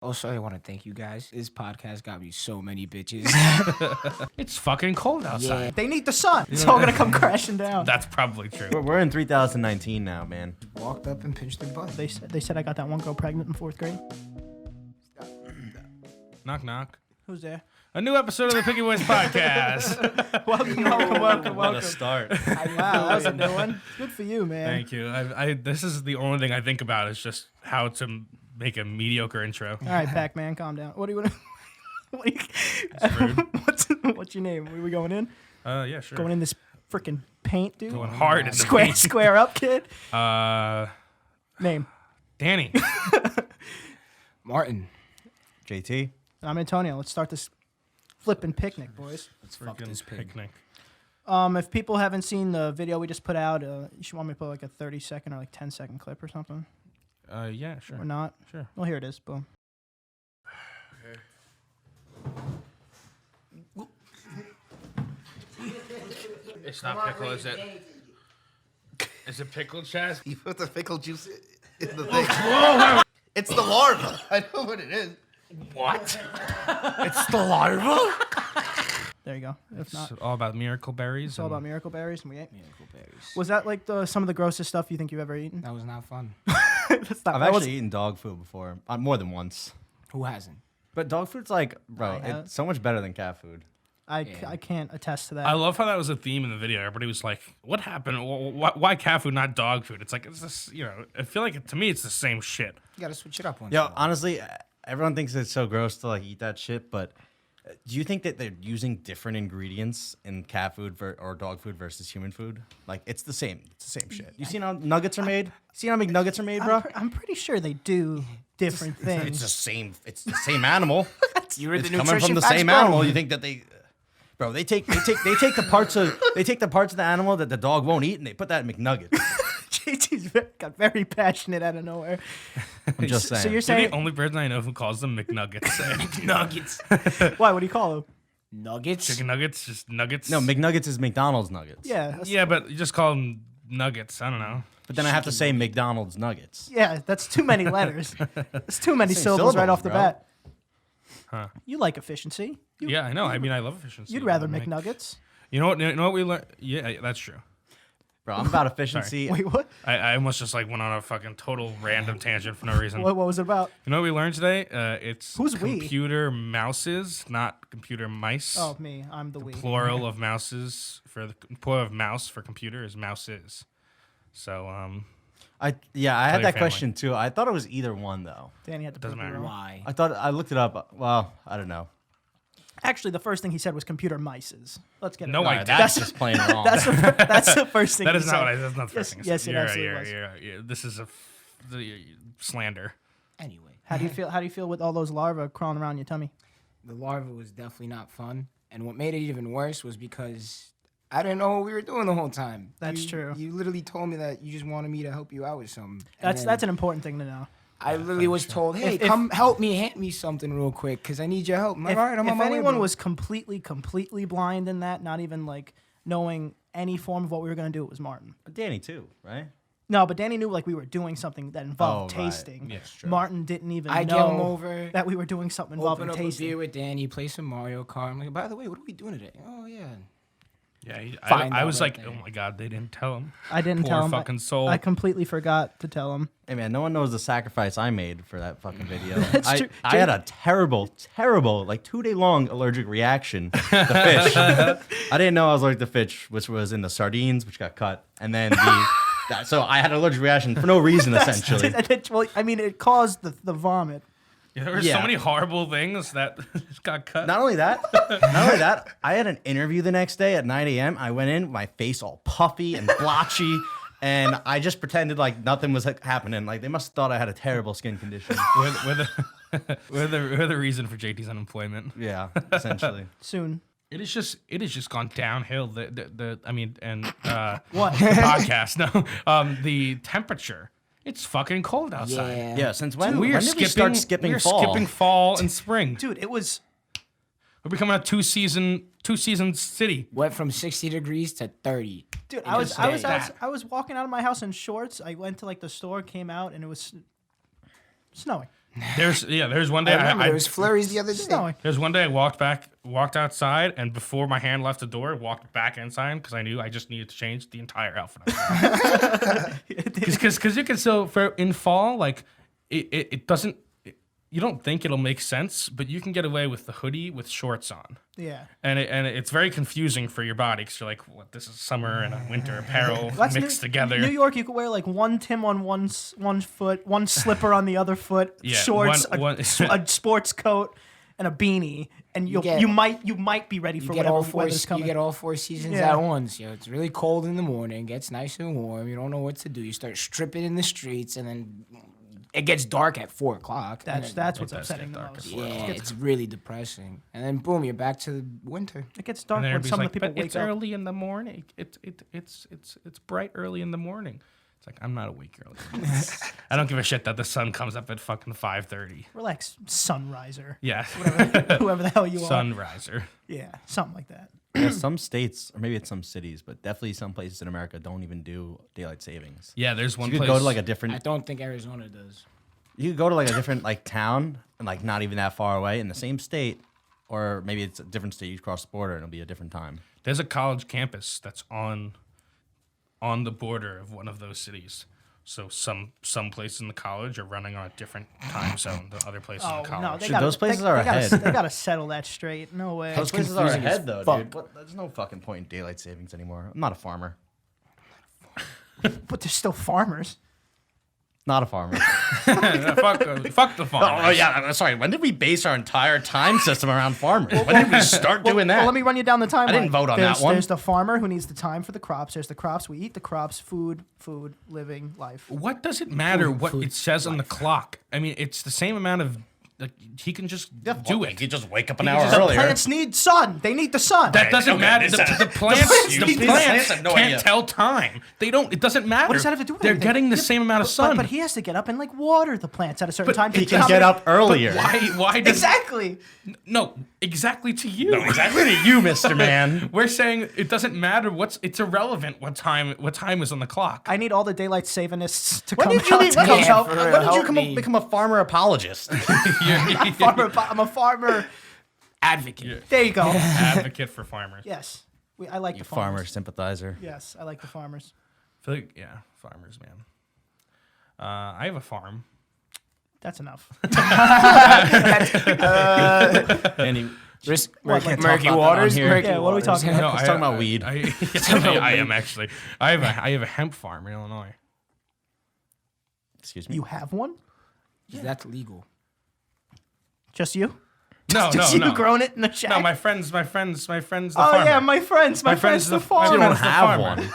Also, I want to thank you guys. This podcast got me so many bitches. It's fucking cold outside. Yeah. They need the sun. It's all gonna come crashing down. That's probably true. We're in 3019 now, man. Walked up and pinched their butt. They said I got that one girl pregnant in 4th grade. Knock, knock. Who's there? A new episode of the Picky Boys podcast. welcome. What a start. Wow, that was a new one. Good for you, man. Thank you. This is the only thing I think about is just how to make a mediocre intro. All right, Pac-Man, calm down. What do you want to... rude. What's your name? Are we going in? Yeah, sure. Going in this freaking paint, dude? Going hard in the Square, paint. square up, kid. Danny. Name. Martin. JT. I'm Antonio. Let's start this flipping picnic, boys. Let's fuck Freaking this pig. picnic. If people haven't seen the video we just put out, you should want me to put like a 30-second or like 10-second clip or something? Yeah, sure. Or not? Sure. Well, here it is. Boom. It's not pickle, is it? Is it pickle, Chaz? You put the pickle juice in the thing. It's the larva. I know what it is. What? It's the larva? There you go. If not, It's all about miracle berries. it's all about miracle berries. And we ate. Miracle berries. Was that like some of the grossest stuff you think you've ever eaten? That was not fun. That's not- I've that was- actually eaten dog food before, more than once. Who hasn't? But dog food's like, bro, I have. it's so much better than cat food. I Yeah. can't attest to that. I love how that was a theme in the video. Everybody was like, "What happened? Why cat food, not dog food?" It's like it's this, I feel like to me it's the same shit. You gotta switch it up once. Yo, in a while. honestly, everyone thinks it's so gross to like eat that shit, but do you think that they're using different ingredients in cat food or dog food versus human food? Like it's the same. It's the same shit. You seen how nuggets are made? See how McNuggets are made, bro? I'm pretty sure they do different things. It's the same. It's the same animal. You read It's the coming nutrition from the facts, same bro? animal. You think that bro? They take the parts of the animal that the dog won't eat, and they put that in McNuggets. JT's got very passionate out of nowhere. I'm just saying. So you're You're saying the only person I know who calls them McNuggets. Nuggets. why? What do you call them? Nuggets. Chicken nuggets, just nuggets. No, McNuggets is McDonald's nuggets. Yeah. That's, Yeah, but you just call them nuggets. I don't know. But then I have to say McDonald's nuggets. Yeah, that's too many letters. It's too many Same syllables right syllables, off the bro. bat. Huh. You like efficiency. Yeah, I know. I mean, I love efficiency. You'd rather Make- McNuggets. You know what? You know what we learned? Yeah, that's true. Bro, I'm about efficiency. Wait, what? I almost just like went on a fucking total random tangent for no reason. What was it about? You know what we learned today? It's Who's we? computer mouses, not computer mice. Oh, me. I'm the we. Plural of mouses for the plural of mouse for computer is mouses. So I had your that family. question too. I thought it was either one though. Danny had to Doesn't prove me matter. wrong. Why? I looked it up. Well, I don't know. Actually, the first thing he said was computer mices. Let's get it. No, right. I Alright, didn't. that's just plain wrong. That's the first thing that he is said. not what that's not the first thing. I Yes, said. it You're absolutely right, was. you're this is the slander. Anyway, How do you feel? How do you feel with all those larvae crawling around your tummy? the larva was definitely not fun, and what made it even worse was because I didn't know what we were doing the whole time. That's You- true. You literally told me that you just wanted me to help you out with something. and That's then that's an important thing to know. I literally was told, "Hey, If- come help me, hand me something real quick, cause I need your help." I'm like, If, all right, I'm if on my way, anyone bro." was completely blind in that, not even like knowing any form of what we were gonna do, it was Martin. Danny too, right? No, but Danny knew like we were doing something that involved Oh, right. tasting. Yeah, true. Martin didn't even I know get him over, that we were doing something involving open up a tasting. beer with Danny, play some Mario Kart. I'm like, by the way, what are we doing today? Oh yeah, Yeah, Find I out was right like, there. oh my god, they didn't tell him. I didn't Poor tell him. fucking soul. I completely forgot to tell him. Hey man, no one knows the sacrifice I made for that fucking video. true. I had a terrible, like 2-day long allergic reaction to fish. I didn't know I was allergic to fish, which was in the sardines, which got cut, and then so I had an allergic reaation for no reason essentially. Well, I mean, it caused the vomit. Yeah, there were so Yeah. many horrible things that got cut. Not only that, I had an interview the next day at 9 a.m. I went in, my face all puffy and blotchy, and I just pretended like nothing was happening. Like they must have thought I had a terrible skin condition. we're the reason for JT's unemployment. Yeah, essentially. Soon. It is just gone downhill. I mean, and What? the podcast. No, the temperature. It's fucking cold outside. yeah. Yeah, since when? We are when did we start skipping fall? skipping fall and spring. Dude, it was. We're becoming a two season city. Went from 60 degrees to 30. Dude, in I was just I was days. I was walking out of my house in shorts. I went to like the store, came out, and it was snowing. There's one day I remember I there was flurries the other day. Snowing. there's one day I walked outside, and before my hand left the door, walked back inside because I knew I just needed to change the entire outfit. Because you can still in fall, like it doesn't. You don't think it'll make sense, but you can get away with the hoodie with shorts on. Yeah. And it's very confusing for your body because you're like, what? This is summer and a winter apparel That's mixed together. New York, you could wear like one Tim on one foot, one slipper on the other foot, Yeah, shorts, one- a sports coat, and a beanie, and you get- might be ready You for get all whatever four. weather's coming. You get all four seasons Yeah. at once. You know, it's really cold in the morning. Gets nice and warm. You don't know what to do. You start stripping in the streets, and then it gets dark at 4 o'clock. and That's then- what's does upsetting get the dark most. at yeah, It gets, it's really depressing. And then boom, you're back to winter. it gets dark And then when everybody's some like, of the people but wake it's up. early in the morning. It's bright early in the morning. It's like I'm not awake early. I don't give a shit that the sun comes up at fucking 5:30. Relax, sunriser. Yeah, Whoever the hell you are. sunriser. Yeah, something like that. Yeah, some states, or maybe it's some cities, but definitely some places in America don't even do daylight savings. Yeah, there's So one you could place. go to like a I different. don't think Arizona does. You could go to like a different like town and like not even that far away in the same state, or maybe it's a different state. You cross the border and it'll be a different time. There's a college campus that's on the border of one of those cities. So some places in the college are running on a different time zone than other places in Oh the no, college. they Shit, gotta, those places they, are they gotta, ahead. They gotta settle that straight. No way. Those places are confusing as ahead though, fuck. dude. What, there's no fucking point in daylight savings anymore. I'm not a farmer. But they're still farmers. Not a farmer. fuck the farmers. Oh yeah, I'm sorry. When did we base our entire time system around farmers? When did we start doing that? Well, let me run you down the timeline. I didn't vote on that one. There's the farmer who needs the time for the crops. There's the crops. We eat the crops. Food, living, life. What does it matter what it says on the clock? I mean, it's the same amount of. Like, he can just do it. You just wake up an He hour just- The earlier. plants need sun. They need the sun. That doesn't okay, matter. this- The plants, the the plants plants have no can't idea. tell time. They don't. It doesn't matter. What does that have to do with They're anything? getting the Yeah, same amount of sun. But he has to get up and like water the plants at a certain time. He to can come get in- up earlier. Why does Exactly. no exactly to you? No, exactly to you, Mr. Man. We're saying it doesn't matter. It's irrelevant what time is on the clock. I need all the daylight savings to When come did you, out. when to come did Yeah, help. for real. when did you help come me. become a farmer apologist? I'm a farmer. Advocate. There you go. Advocate for farmers. Yes, I like You the farmers. farmer sympathizer. Yes, I like the farmers. I feel like, yeah, farmers, man. I have a farm. That's enough. Any, Risk What, murky, like, murky talk about that waters. on here? Murky Yeah, what are we waters. talking about? No, Let's talk about weed. I am actually. I have a hemp farm in Illinois. excuse me. You have one? That's legal. Just you? No, Just no, you no. grown it in the shack? No, my friends. The Oh farmer. yeah, my friends the farmer. You don't the have farmer. one.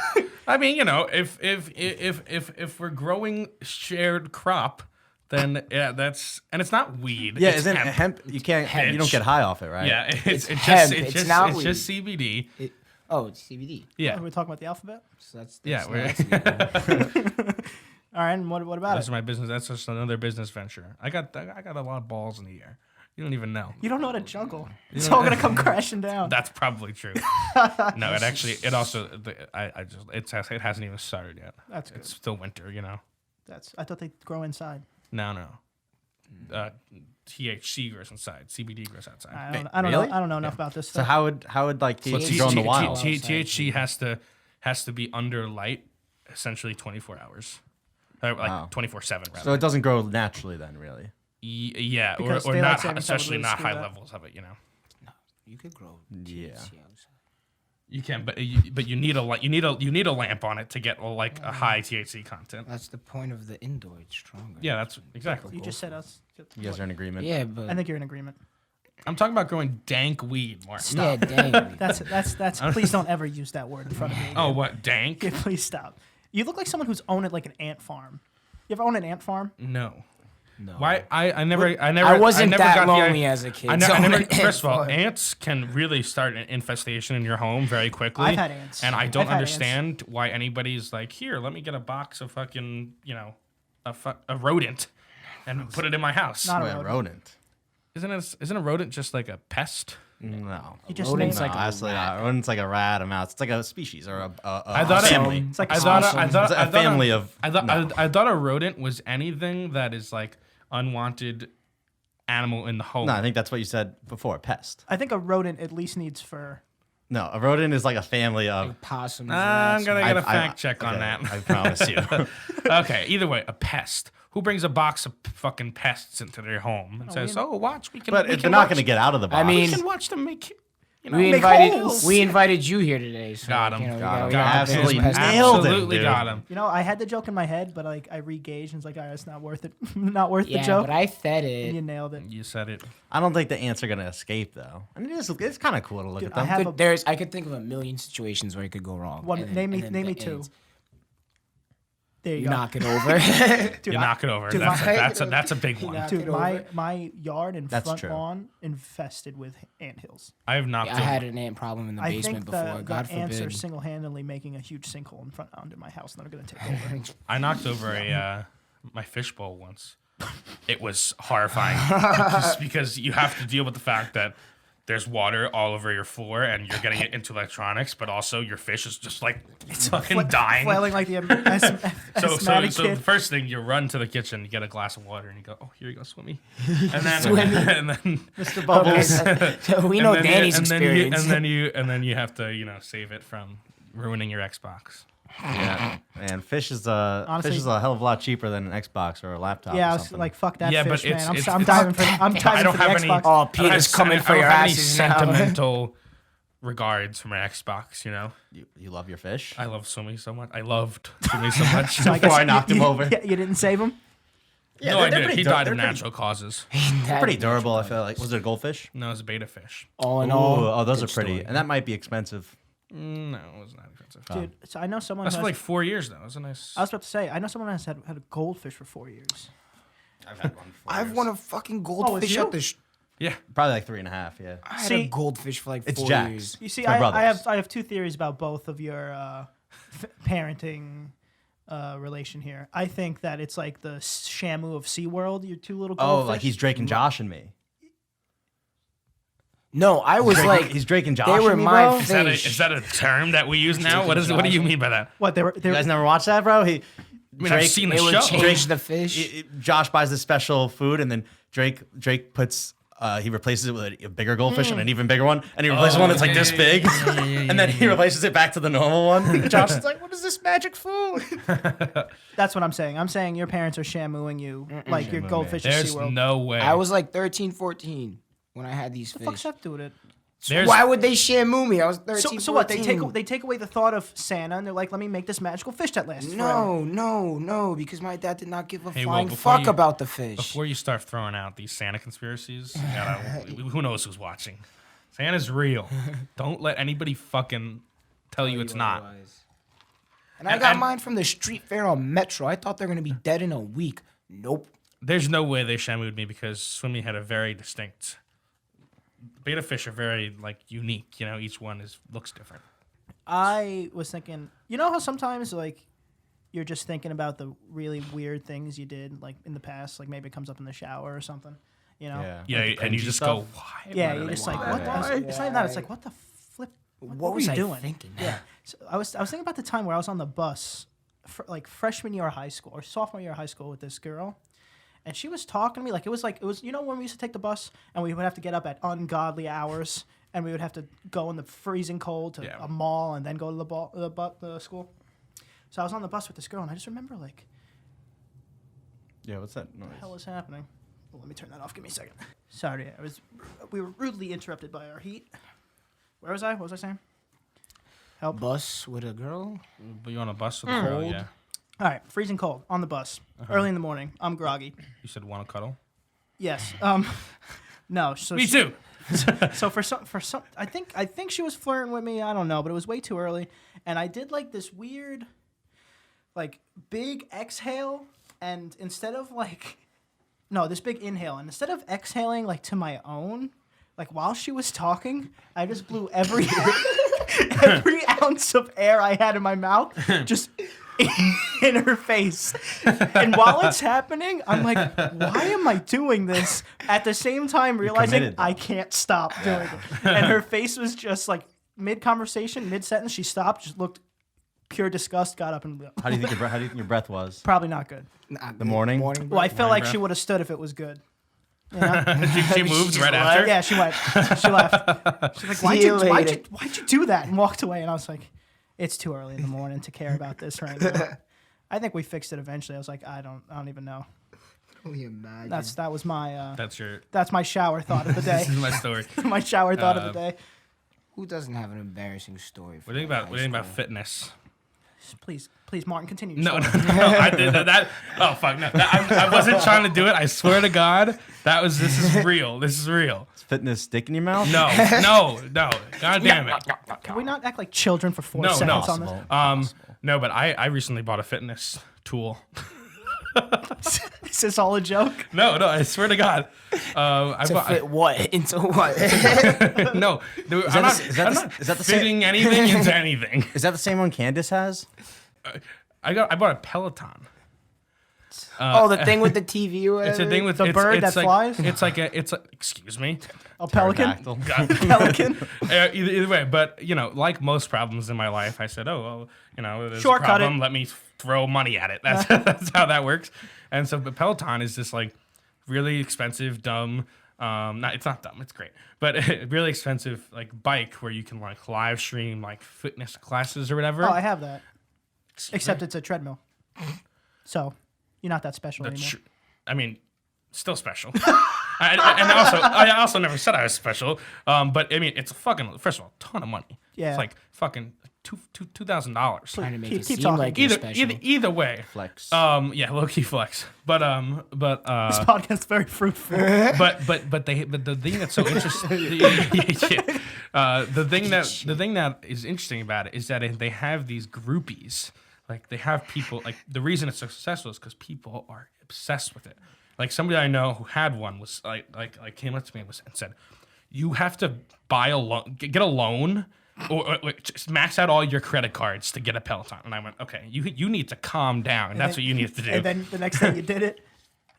I mean, if we're growing shared crop, then yeah, that's and it's not weed. Yeah, it's isn't hemp. hemp? You can't. You don't Pitch. get high off it, right? Yeah, it's hemp, just it's not it's just CBD. Oh, it's CBD. Yeah, Are we talking about the alphabet? So that's yeah. that's we're- legal. All right, and what about That's it? my business. That's just another business venture. I got a lot of balls in the air. You don't even know. You don't know how to juggle. It's all gonna come crashing down. That's probably true. No, it also it hasn't even started yet. That's good. It's still winter, you know. I thought they grow inside. No. THC grows inside. CBD grows outside. I don't really? know. I don't know enough about this So stuff. how would like THC grow in the wild? THC has to be under light, essentially 24 hours, like Wow. 24/7 rather. So it doesn't grow naturally then, really. Yeah, Because or daylight not, savings especially would not screw high that. levels of it. You know, You could grow Yeah. THC outside. you can, but you need a lamp on it to get like a high THC content. That's the point of the indoor. It's stronger. Yeah, that's exactly. You just said us. You guys are in agreement. Yeah, but I think you're in agreement. I'm talking about growing dank weed, Mark. yeah, dang. That's. Please don't ever use that word in front of me. Oh, what dank? Yeah, please stop. You look like someone who's owned like an ant farm. You ever own an ant farm? No. No. Why? I never. I wasn't never that got the lonely idea- as a kid. I never. so- First of all, ants can really start an infestation in your home very quickly. I've had ants. and I don't I've had understand why anybody's like, here, let me get a box of fucking, a rodent, and put it in my house. Not a Wait, a rodent. rodent. Isn't a rodent just like a pest? No. You just Rodent's named like it. a Absolutely not. Rodent's like a rat, a mouse. It's like a species or I thought family. It's like I a thought species. I thought It's a I thought family of- I thought no. I thought a rodent was anything that is like unwanted animal in the home? No, I think that's what you said before. Pest. I think a rodent at least needs fur. No, a rodent is like a family of. Possums. I'm rats. gonna get a I- fact check on okay, that. I promise you. Okay, either way, a pest. Who brings a box of fucking pests into their home and says, "Oh, watch, we can." But we they're can not watch- going to get out of the box. I We mean, can watch them make. You know, we make invited holes. we invited you here today. So, Got him. You know, we Got him. we Got got absolutely this pest- nailed it, Absolutely dude. got him. You know, I had the joke in my head, but like I re-gauged and was like, all right, it's not worth it. Not worth the Yeah, joke. but I fed And you it. nailed it. You said it. I don't think the ants are going to escape though. And it's kind of cool to look Dude, at I them. have a I could think of a million situations where it could go wrong. one. and then- Name me and then name the me two. ants- There you You go. knock it over. Dude, You I- knock it over. dude, That's a big You one. knock Dude, it over. my yard and That's front true. lawn infested with anthills. I have knocked I over. had an ant problem in the I basement think before. the God ants are forbid. single-handedly making a huge sinkhole in front under my house, and they're gonna take over. I knocked over my fishbowl once. It was horrifying just because you have to deal with the fact that there's water all over your floor and you're getting it into electronics, but also your fish is just like fucking dying. Flailing like the So asthmatic the kid. first thing, you run to the kitchen, you get a glass of water, and you go, "Oh, here you go, Swimmy." And then, and then, Mr. Bubbles. So we know and then Danny's and experience. and then you have to save it from ruining your Xbox. Yeah, man, fish is Honestly- a hell of a lot cheaper than an Xbox or a laptop. Yeah, I or was something. like, fuck that Yeah, but fish, man. it's- I'm it's- diving for I the don't have any. Xbox. Oh, I don't Peter's have- coming for I don't your have any asses now. sentimental regards for my Xbox. you love your fish. I love Swimmy so much. I loved Swimmy so much. So I Before guess I knocked him over. Yeah, you didn't save him. Yeah, No, I they're did. pretty He dur- died they're of pretty- natural causes. That- Pretty durable. I feel like. Was it a goldfish? No, it's a beta fish. All in Ooh, all, oh, those are good pretty, story. and that might be expensive. No, it was not expensive. Dude, so I know someone That's who for has, like 4 years though. It was a nice. I was about to say, I know someone has had a goldfish for 4 years. I've had one. I've won a fucking it's goldfish you? at the. Yeah. Probably like 3.5. Yeah. I had See, a goldfish for like It's 4 Jack's. years. You see, My I brothers. have two theories about both of your parenting relation here. I think that it's like the Shamu of SeaWorld, your two little Oh, goldfish. like he's Drake and Josh and me. No, I was like, He's Drake and Josh. they were and me, my bro? fish. Is that a term that we use now? What do you mean by that? What they were You guys never watched that, bro? I mean, I've seen the They would show. change the fish. Josh buys the special food, and then Drake puts he replaces it with a bigger goldfish and an even bigger one, and he replaces one that's like this big, and then he replaces it back to the normal one. Josh is like, "What is this magic food?" That's what I'm saying. I'm saying your parents are shamuing you like your goldfish at There's SeaWorld. no way. I was like 13, 14 when I had these What the fuck's fish. up with it? There's- Why would they shamu me? I was 13, So what? 14. They take away the thought of Santa, and they're like, let me make this magical fish that lasts forever. No, because my dad did not give a Hey, well, flying before fuck you- about the fish. Before you start throwing out these Santa conspiracies, who knows who's watching? Santa's real. Don't let anybody fucking tell you it's not. And I got mine from the street fair on Metro. I thought they were gonna be dead in a week. Nope. There's no way they shamued me because Swimmy had a very distinct. Beta fish are very like unique. Each one looks different. I was thinking, you know how sometimes like you're just thinking about the really weird things you did like in the past, like maybe it comes up in the shower or something, you know? Yeah, Like the and you cringy just stuff. go, why? Yeah, you're just like, what? It's not even that. It's like, what the flip? What were was you I doing? thinking? Yeah. So I was thinking about the time where I was on the bus, like freshman year of high school or sophomore year of high school with this girl, and she was talking to me like it was when we used to take the bus and we would have to get up at ungodly hours and we would have to go in the freezing cold to Yeah. a mall and then go to the school. So I was on the bus with this girl and I just remember like, Yeah, what's that noise? what the hell is happening? Well, let me turn that off. Give me a second. Sorry, we were rudely interrupted by our heat. Where was I? What was I saying? Help. Bus with a girl. But you on a bus with a girl, Cold. yeah. All right, freezing cold on the bus, early in the morning. I'm groggy. You said want to cuddle? Yes. No. So Me too. So for some, I think she was flirting with me. I don't know, but it was way too early, and I did like this weird, like big exhale, and instead of like, no, this big inhale, and instead of exhaling like to my own, like while she was talking, I just blew every ounce of air I had in my mouth, just in her face. And while it's happening, I'm like, why am I doing this? At the same time, realizing committed, though. I can't stop doing it. And her face was just like mid-conversation, mid-sentence, she stopped, just looked pure disgust, got up and How do you think your breath was? probably not good. The morning? Well, I feel like breath. she would have stood if it was good. You know? She moved She right just after. Yeah, she went. She left. She's like, See you why'd later." you do that? And walked away. And I was like, it's too early in the morning to care about this right now. I think we fixed it eventually. I was like, I don't even know. Only imagine. That was my That's my shower thought of the day. this is my story. My shower thought of the day. Who doesn't have an embarrassing story? What do you think about fitness? Please, Martin, continue. No, I did that. Oh fuck, no, I wasn't trying to do it. I swear to God, this is real. This is real. Is fitness stick in your mouth? No. God damn it. Can we not act like children for 4 No, seconds on this? No, but I recently bought a fitness tool. Is this all a joke? No, I swear to God. I To bought. fit what into what? No, dude, I'm not is that the same? fitting anything into anything. Is that the same one Candace has? I bought a Peloton. Oh, the thing with the TV or whatever. It's a thing with The bird that like, flies? It's like excuse me. A pelican? Pterodactyl. Pelican? Either way, but like most problems in my life, I said, oh well, there's Shortcut a problem. it. Let me throw money at it. That's how that works. And so, but Peloton is this like really expensive, dumb. It's not dumb. It's great, but really expensive like bike where you can like live stream like fitness classes or whatever. Oh, I have that. Excuse me? Except it's a treadmill. So, you're not that special anymore. I mean, still special. I also never said I was special. But I mean, it's a fucking first of all, ton of money. Yeah. It's like fucking $2,000. Trying to make Keep it seem talking. like you're special. Either way. Flex. Yeah, low key flex. But This podcast is very fruitful. but the thing that's so interesting, the thing that is interesting about it is that they have these groupies. Like they have people. Like the reason it's so successful is because people are obsessed with it. Like somebody I know who had one was like came up to me and said, "You have to buy a loan, get a loan." Or just max out all your credit cards to get a Peloton. And I went, okay, you need to calm down. That's what you need to do. And then the next time you did it,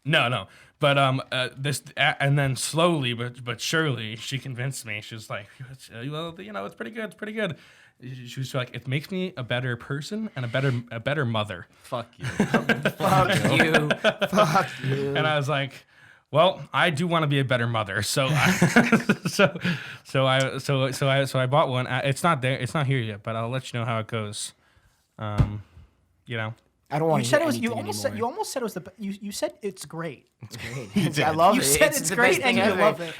No. But and then slowly but surely she convinced me. She was like, well, it's pretty good. It's pretty good. She was like, it makes me a better person and a better mother. Fuck you. Fuck you. Fuck you. And I was like, well, I do want to be a better mother, so I bought one. It's not there, it's not here yet, but I'll let you know how it goes. I don't want you to said hear it was. anything You anymore. almost said it was the. You said it's great. It's great. I love You it. said it's the great best thing and you ever. love it.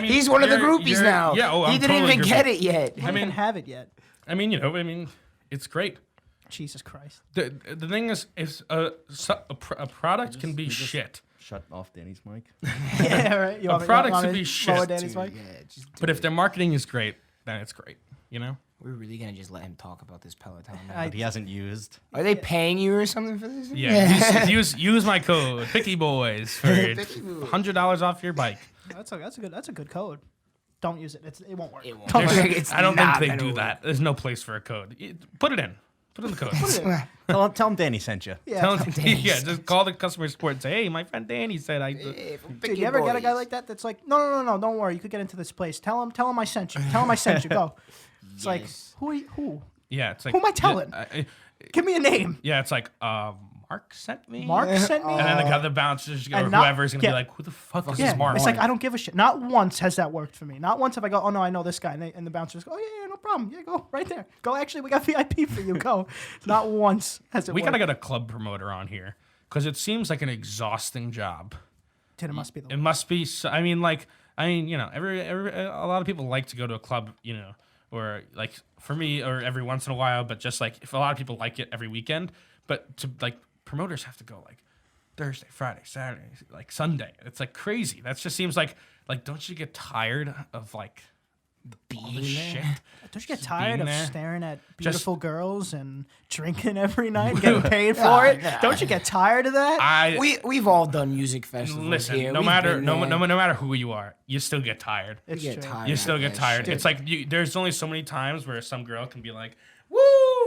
He's one of the groupies you're- now. Yeah, oh, he I'm didn't totally even groupie. get it yet. I don't even have it yet. I mean, it's great. Jesus Christ. The thing is a product can be shit, Shut off Danny's mic. Yeah, right. You want me- product you want should me be to shit, lower Danny's mic? Yeah, just do but if it. their marketing is great, then it's great. We're really gonna just let him talk about this Peloton. Now. I- That he hasn't used. Are they paying you or something for this? Yeah, use my code Picky Boys for $100 off your bike. That's a good code. Don't use it. It won't work. It won't Don't work. use it. It's I don't not think they gonna do work. that. There's no place for a code. Put it in. Put in the code. Tell him Danny sent you. Yeah. Tell them, yeah, just call the customer support and say, "Hey, my friend Danny said I." Dude, you ever get a guy like that that's like, no, don't worry, you could get into this place. Tell him I sent you. Tell him I sent you. Go. It's like, Yes. who? Yeah, it's like Who am I telling? Give me a name. Yeah, it's like Mark sent me. Mark sent me. And then the bouncers or And not- whoever's gonna yeah. be like, "Who the fuck is Yeah, this Mark?" it's like I don't give a shit. Not once has that worked for me. Not once have I go, oh no, I know this guy, and the bouncers go, oh yeah, no problem, yeah, go right there. Go, actually, we got VIP for you. Go. Not once has it We worked. gotta get a club promoter on here because it seems like an exhausting job. Dude, it must be the It must be. Every a lot of people like to go to a club, or like for me, or every once in a while. But just like if a lot of people like it every weekend, but to like promoters have to go like Thursday, Friday, Saturday, like Sunday. It's like crazy. That just seems like don't you get tired of like all the shit? Don't you get Just tired being of there. staring at Just- beautiful girls and drinking every night, and getting paid for it? Don't you get tired of that? We've all done music festivals Listen. here. No We've matter been no there. matter who you are, you still get tired. We It's get true. tired. You of still get that tired. shit. It's like there's only so many times where some girl can be like, "Woo!"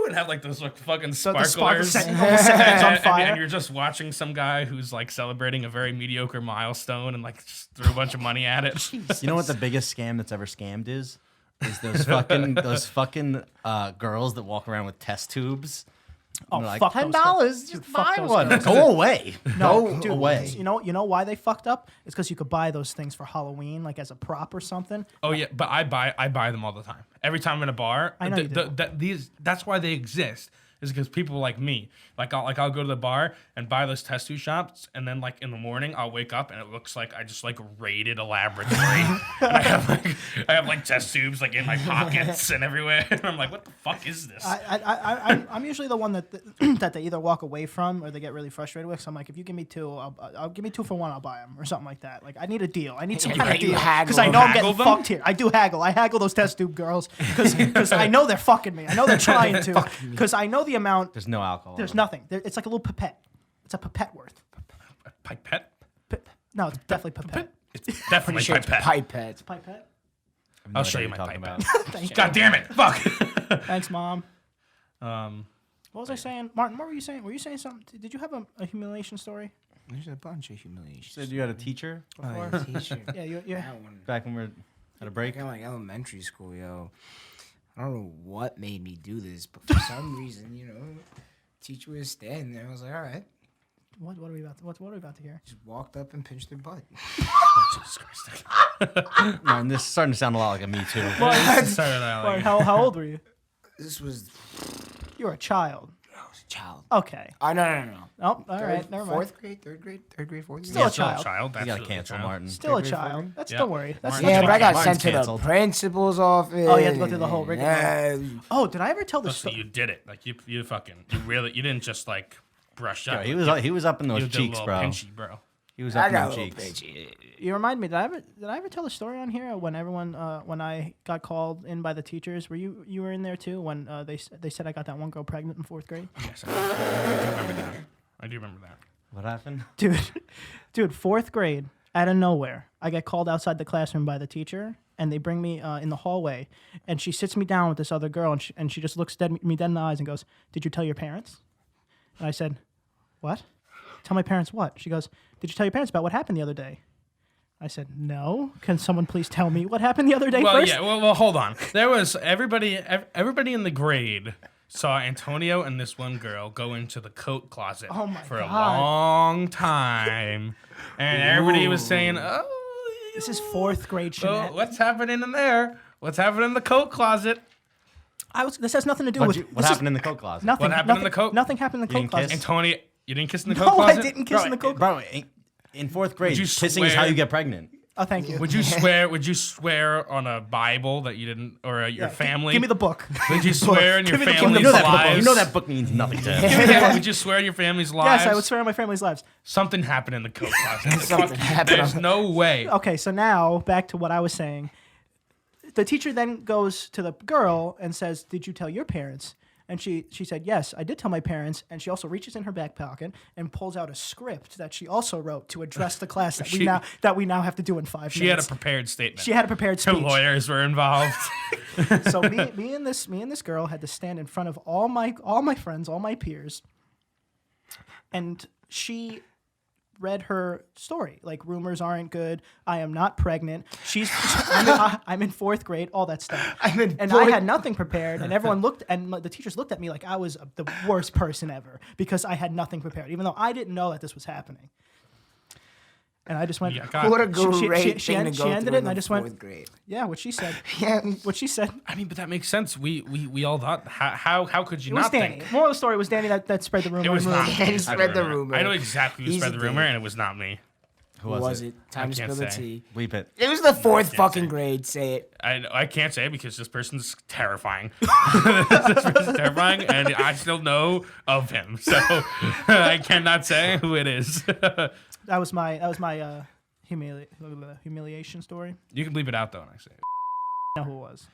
and have like those like fucking So the sparklers sparklers. almost set things on And fire. you're just watching some guy who's like celebrating a very mediocre milestone and like just threw a bunch of money at it. You know what the biggest scam that's ever scammed is? is those fucking girls that walk around with test tubes. Oh, And they're like, fuck those girls. $10, just Fuck buy those one. girls. Go away. No, Go dude, away. You know why they fucked up? It's because you could buy those things for Halloween, like as a prop or something. Oh yeah, but I buy them all the time. Every time I'm in a bar, I know you do. that's why they exist. Is because people like me, I'll go to the bar and buy those test tube shops, and then like in the morning I'll wake up and it looks like I just like raided a laboratory. And I have like test tubes like in my pockets and everywhere. And I'm like, what the fuck is this? I'm usually the one that that they either walk away from or they get really frustrated with. So I'm like, if you give me two, I'll give me 2 for 1. I'll buy them or something like that. Like I need a deal. I need some kind of you deal haggle because I know I'm haggle getting them? fucked here. I do haggle. I haggle those test tube girls because I know they're fucking me. I know they're trying to because I know the amount. There's no alcohol. There's in it. nothing. It's like a little pipette. It's a pipette worth. Pipette? No, it's definitely pipette. It's definitely Sure, it's pipette. pipette. Pipette. I'll show you what my you're talking pipette. Thank you. God damn it! Fuck. Thanks, Mom. um, What was I saying, Martin? What were you saying? Were you saying something? Did you have a humiliation story? There's a bunch of humiliations. Said you had a teacher Oh, before? yeah, teacher. Yeah, you. That one. Back when we were at a break. Back in like elementary school, yo. I don't know what made me do this, but for some reason, teacher was standing there. I was like, all right. What are we about? What are we about to hear? Just walked up and pinched their butt. Jesus Christ. Man, this is starting to sound a lot like a Me Too. Sorry, Martin, how old were you? This was You were a child. I was a child. Okay. Oh, no. Oh, all right. Never mind. Fourth grade, third grade, fourth grade. Still a Still child. a child. You gotta absolutely cancel a child. Martin. Still a Third grade, child. fourth That's Yeah. don't worry. That's Martin- Yeah, but I got Martin's sent to the canceled. principal's office. Oh, you had to go through the whole rigmarole. Yeah. Oh, did I ever tell the Oh, so story? you did it. Like you didn't just like brush up. Yeah, he was up in You those did a cheeks, little bro. pinchy, bro. He was I up in got a those little cheeks. bitchy. You remind me. Did I ever tell the story on here when everyone when I got called in by the teachers? Were you were in there too when they said I got that one girl pregnant in 4th grade? Yes, I do remember that. I do remember that. What happened? Dude, 4th grade, out of nowhere, I get called outside the classroom by the teacher, and they bring me in the hallway, and she sits me down with this other girl, and she just looks me dead in the eyes and goes, "Did you tell your parents?" And I said, "What? Tell my parents what?" She goes, "Did you tell your parents about what happened the other day?" I said, "No. Can someone please tell me what happened the other day Well, first?" yeah. Well, hold on. There was everybody in the grade saw Antonio and this one girl go into the coat closet Oh my for a God. long time, and everybody was saying, "Oh, This is 4th grade shit. oh, what's happening in there? What's happening in the coat closet?" This has nothing to do with What happened in the coat closet? nothing. What happened in the nothing- coat? Nothing happened in the You coat didn't closet. kiss? Antonio, you didn't kiss in the coat No, closet? I didn't kiss in the coat. Bro, in 4th grade, you kissing is swear- how you get pregnant. Oh, thank you. Would you swear? Would you swear on a Bible that you didn't, or your Yeah, family? Give me the book. Would you swear in your Give me the book. family's You know that book. lives? You know that book means nothing to him. Yeah, would you swear in your family's lives? Yes, I would swear on my family's lives. Something happened in the coat closet. Something happened. There's no way. Okay, so now back to what I was saying. The teacher then goes to the girl and says, "Did you tell your parents?" And she said, "Yes, I did tell my parents." And she also reaches in her back pocket and pulls out a script that she also wrote to address the class that we now have to do in 5 She had a minutes. prepared statement. She had a prepared Her speech. lawyers were involved. So me and this girl had to stand in front of all my friends, all my peers, and she read her story. Like, rumors aren't good. I am not pregnant. I'm in 4th grade. All that stuff. And I had nothing prepared. And everyone looked, and the teachers looked at me like I was the worst person ever because I had nothing prepared, even though I didn't know that this was happening. And I just went, Yeah, God. What a great she thing to go ended through it, in and I the just went, 4th grade. yeah, what she said. Yeah, What she said. I mean, but that makes sense. We all thought. How could you It was not Danny. think? Moral of the story was Danny that spread the rumor. It was and not. ruined me He who spread the rumor. I know exactly who He's spread a the rumor, dick. and it was not me. Who Who was was it? it? Time to can't spill the say. tea. Bleep it. It was the 4th can't fucking say. grade. Say it. I can't say because this person's terrifying. This person's terrifying, and I still know of him, so I cannot say who it is. That was my humiliation story. You can bleep it out though, and I say. I know who it was.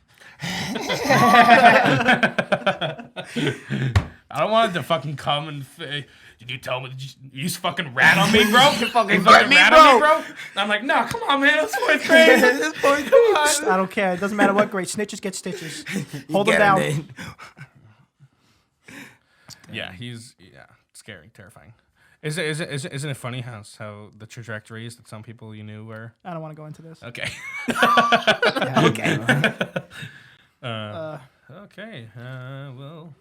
I don't want it to fucking come and did you tell me? Did you just fucking rat on me, bro? You fucking get me, rat on me, bro? I'm like, no, come on, man. It's 4th grade. This boy, come on. I don't care. It doesn't matter what grade. Snitches get stitches. You Hold them get down. then. Yeah, he's scary, terrifying. Isn't it funny how the trajectories that some people you knew were I don't want to go into this. okay? Okay. Okay. Well.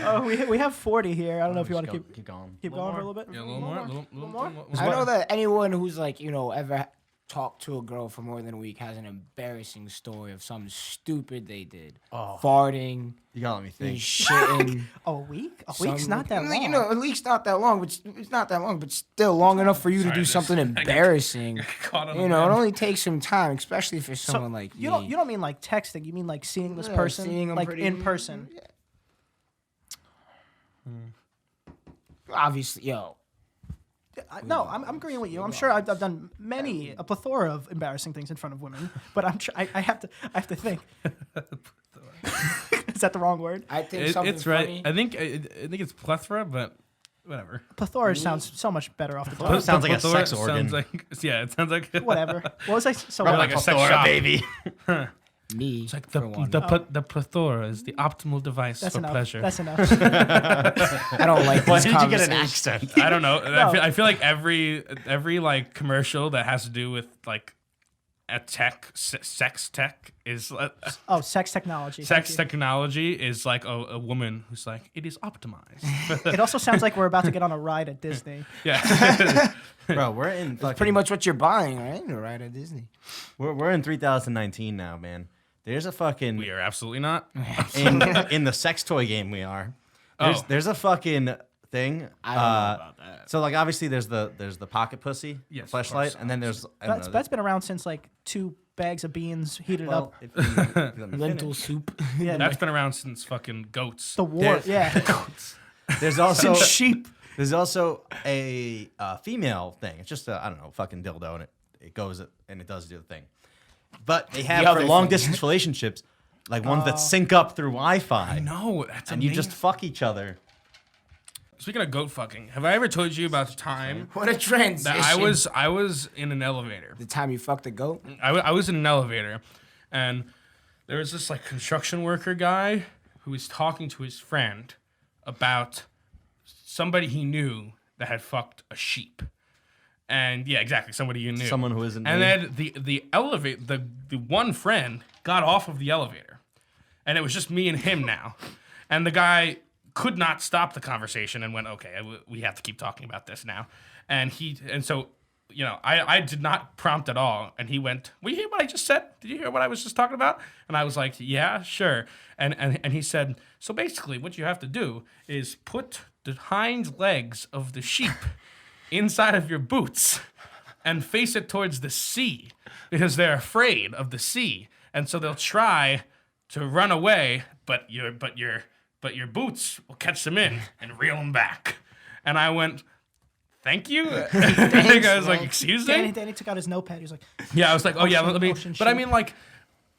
Oh, we have 40 here. I don't know if you want to keep going. keep going for a little bit. Yeah, a little more. A little more? more. I know that anyone who's like, ever talked to a girl for more than a week has an embarrassing story of something stupid they did. Farting, You gotta let me think. shitting. A week? A week's not that long. A week's not that long, but it's not that long, but still long enough for you to Sorry, do this- something I got embarrassing. Caught on It only takes some time, especially for someone like you me. don't mean like texting. You mean like seeing this Yeah, person, seeing 'em like pretty- in person. Obviously, No, I'm agreeing with you. I'm sure I've done a plethora of embarrassing things in front of women, but I have to think. Is that the wrong word? I think something It's right. funny. I think it's plethora, but whatever. Plethora sounds so much better off the tongue. Sounds like a Plethora sex organ. Sounds like, yeah, it sounds like Whatever. What was I? So Or like a sex Plethora, shop. baby. Me, It's like for one. the plethora is the optimal device that's for enough. pleasure. That's enough. I don't like Why this did you get an conversation. accent? I don't know. No. I feel like every like commercial that has to do with like a sex tech is Oh, sex technology. sex Thank technology is like a woman who's like it is optimized. you. It also sounds like we're about to get on a ride at Disney. Yeah. Bro, we're in fucking, Pretty much what you're buying, right? You're right at Disney. We're in 3019 now, man. There's a fucking We are absolutely not. in the sex toy game we are. Oh. There's a fucking thing. I don't know about that. So like obviously there's the pocket pussy, Yes, of flashlight, course, and then there's I don't know, That's been around since like 2 bags of beans heated well, up. if you let me Lentil finish. soup. Yeah, That's been around since fucking goats. the war. There's- Yeah. There's also sheep. There's also a female thing. It's just a I don't know fucking dildo, and it goes and it does do the thing. But they have other for long thing. distance relationships, like ones that sync up through Wi-Fi, No, that's and you just fuck each other. Speaking of goat fucking, have I ever told you about the time What a transition. that I was in an elevator? The time you fucked a goat? I was in an elevator, and there was this like construction worker guy who was talking to his friend about somebody he knew that had fucked a sheep. And yeah, exactly, somebody you knew. Someone who isn't And me. then the one friend got off of the elevator, and it was just me and him now. And the guy could not stop the conversation and went, "Okay, we have to keep talking about this now." And so I did not prompt at all. And he went, "Will you hear what I just said? Did you hear what I was just talking about?" And I was like, "Yeah, sure." And he said, "So basically, what you have to do is put the hind legs of the sheep inside of your boots and face it towards the sea because they're afraid of the sea, and so they'll try to run away, but your boots will catch them in and reel them back." And I went, "Thank you." I was like, man. "Excuse me?" Danny took out his notepad. He was like, Yeah, I was like, "Oh yeah, let me." Ocean But I sheep. mean, like,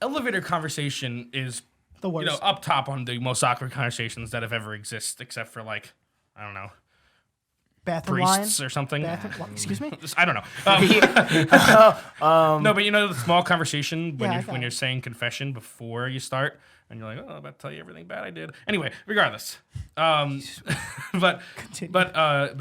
elevator conversation is the worst. up top on the most awkward conversations that have ever existed, except for like, I don't know, bathroom line. priests or something. Bathroom, what, excuse me? Just- I don't know. No, but the small conversation when Yeah, I you're got when it. you're saying confession before you start, and you're like, "Oh, I'm about to tell you everything bad I did." Anyway, regardless, but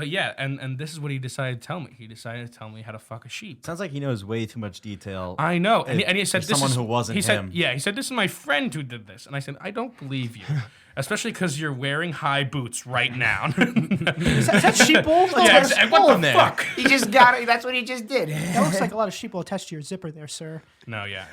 yeah, and this is what he decided to tell me. He decided to tell me how to fuck a sheep. Sounds like he knows way too much detail. I know, and he said for this someone is, who wasn't he said, him. Yeah, he said this is my friend who did this, and I said I don't believe you, especially because you're wearing high boots right now. Is that sheep wool? Yeah, exactly. What the fuck? He just got it. That's what he just did. That looks like a lot of sheep will attached to your zipper there, sir. No, yeah.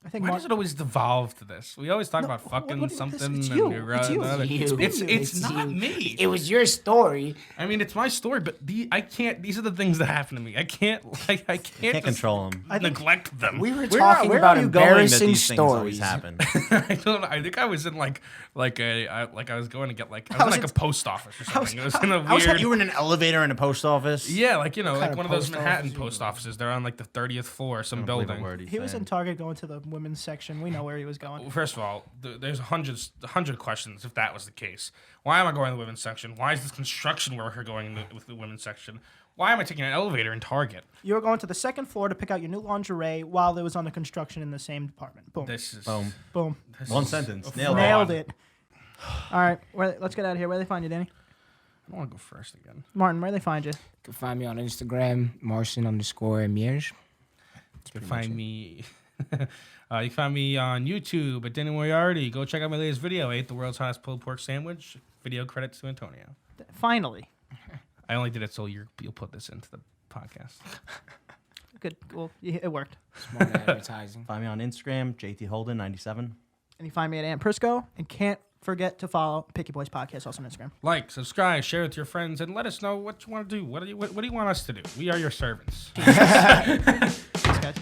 I think Why Mark. does it always devolve to this? We always talk about fucking what- something. it's and you. we're It's you. another. It's you. It's It's not you. me. It was your story. I mean, it's my story, but I can't. These are the things that happen to me. I can't Can't just control him. neglect them. We were Where talking where about are you going that embarrassing these things always stories. happen? I don't know. I think I was in I was going to get I was in a post office or something. It was in a weird. You were in an elevator in a post office. Yeah, like kind like of one of those post Manhattan office? post offices. They're on like the 30th floor, of some I don't believe a building. word he's He was saying. in Target going to the women's section. We know where he was going. First of all, there's 100 questions if that was the case. Why am I going to the women's section? Why is this construction worker going with the women's section? Why am I taking an elevator in Target? You were going to the second floor to pick out your new lingerie while it was under construction in the same department. Boom. This is Boom. Boom. this One is sentence. a Nailed it. fraud. Nailed it. All right. Let's get out of here. Where they find you, Danny? I don't want to go first again. Martin, where they find you? You can find me on Instagram, Marcin_Mierge. You can find me. You can find me on YouTube at Danny Moriarty. Go check out my latest video. I ate the world's hottest pulled pork sandwich. Video credits to Antonio. Finally. I only did it so you'll put this into the podcast. Good. Well, it worked. Smart advertising. Find me on Instagram, JT Holden 97. And you find me at Ant Prisco. And can't forget to follow Picky Boys Podcast also on Instagram. Like, subscribe, share with your friends, and let us know what you want to do. What do you want us to do? We are your servants. Thanks, guys.